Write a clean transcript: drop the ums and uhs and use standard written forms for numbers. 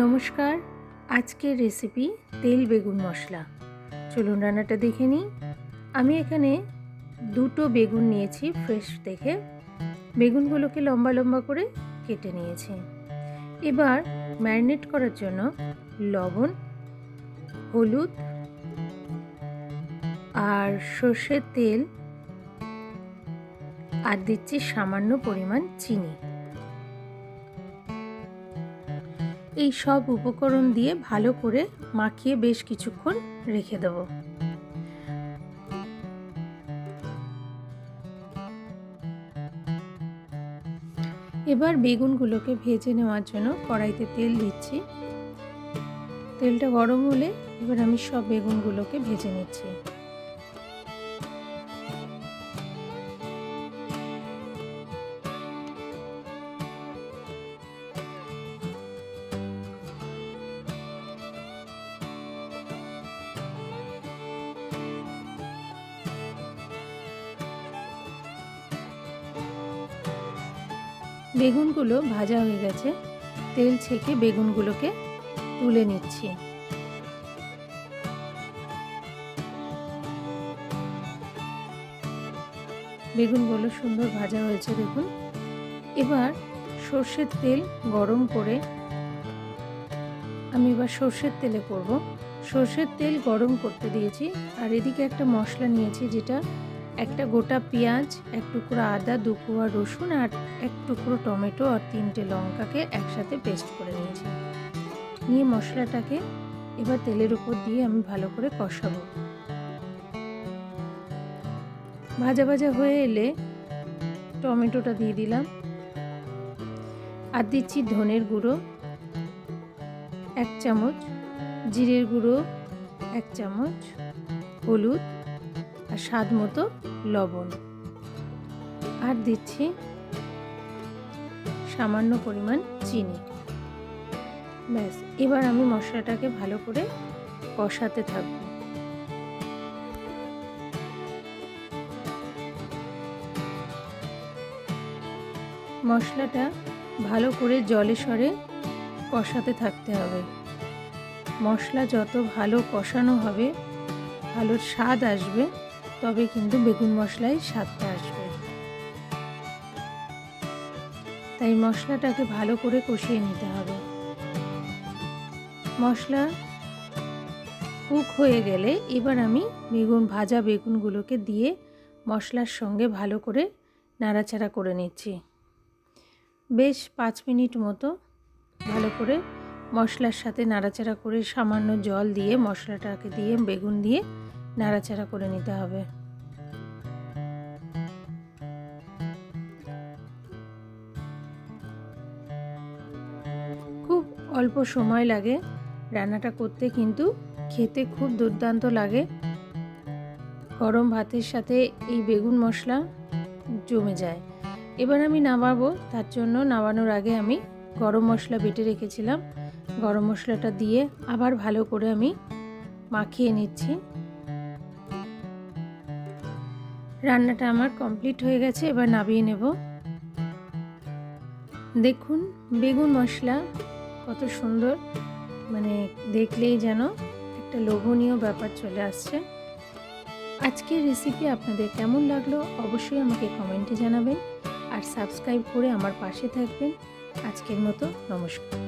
নমস্কার। আজকের রেসিপি তেল বেগুন মশলা। চলুন রান্নাটা দেখে নিই। আমি এখানে দুটো বেগুন নিয়েছি ফ্রেশ দেখে। বেগুনগুলোকে লম্বা লম্বা করে কেটে নিয়েছি। এবার ম্যারিনেট করার জন্য লবণ, হলুদ আর সর্ষের তেল আর দিচ্ছি সামান্য পরিমাণ চিনি। এই সব উপকরণ দিয়ে ভালো করে মাখিয়ে বেশ কিছুক্ষণ রেখে দেব। এবার বেগুনগুলোকে ভেজে নেওয়ার জন্য কড়াইতে তেল দিচ্ছি। তেলটা গরম হলে এবার আমি সব বেগুনগুলোকে ভেজে নিচ্ছি। বেগুনগুলো ভাজা হয়ে গেছে। তেল ছেঁকে বেগুনগুলোকে তুলে নিচ্ছি। বেগুনগুলো সুন্দর ভাজা হয়েছে দেখুন। এবার সর্ষের তেল গরম করে আমি এবার সর্ষের তেলে করব। সর্ষের তেল গরম করতে দিয়েছি। আর এদিকে একটা মশলা নিয়েছি, যেটা একটা গোটা পেঁয়াজ, এক টুকরো আদা, 2 কোয়া রসুন আর এক টুকরো টমেটো আর 3টে লঙ্কাকে একসাথে পেস্ট করে নিয়েছি। নিয়ে মশলাটাকে এবার তেলের উপর দিয়ে আমি ভালো করে কষাবো। ভাজা ভাজা হয়ে এলে টমেটোটা দিয়ে দিলাম। আর দিচ্ছি ধনের গুঁড়ো 1 চামচ, জিরের গুঁড়ো 1 চামচ, হলুদ আর স্বাদ মতো লবণ, আর দিচ্ছি সামান্য পরিমাণ চিনি। ব্যাস, এবার আমি মশলাটাকে ভালো করে কষাতে থাকব। মশলাটা ভালো করে জলে সরে কষাতে থাকতে হবে। মশলা যত ভালো কষানো হবে, ভালো স্বাদ আসবে, তবে কিন্তু বেগুন মশলায় স্বাদটা আসবে। তাই মশলাটাকে ভালো করে কষিয়ে নিতে হবে। মশলা কুক হয়ে গেলে এবার আমি ভাজা বেগুনগুলোকে দিয়ে মশলার সঙ্গে ভালো করে নাড়াচাড়া করে নিচ্ছি। বেশ 5 মিনিট মতো ভালো করে মশলার সাথে নাড়াচাড়া করে সামান্য জল দিয়ে মশলাটাকে দিয়ে বেগুন দিয়ে নাড়াচাড়া করে নিতে হবে। খুব অল্প সময় লাগে রান্নাটা করতে, কিন্তু খেতে খুব দুর্দান্ত লাগে। গরম ভাতের সাথে এই বেগুন মশলা জমে যায়। এবার আমি নামাবো, তার জন্য নামানোর আগে আমি গরম মশলা বেটে রেখেছিলাম। গরম মশলাটা দিয়ে আবার ভালো করে আমি মাখিয়ে নিচ্ছি। রান্নাটা আমার কমপ্লিট হয়ে গেছে, এবার নামিয়ে নেব। দেখুন বেগুন মশলা কত সুন্দর, দেখলেই যেন একটা লোভনীয় ব্যাপার চলে আসছে। আজকের রেসিপি আপনাদের কেমন লাগলো অবশ্যই আমাকে কমেন্টে জানাবেন, আর সাবস্ক্রাইব করে আমার পাশে থাকবেন। আজকের মতো নমস্কার।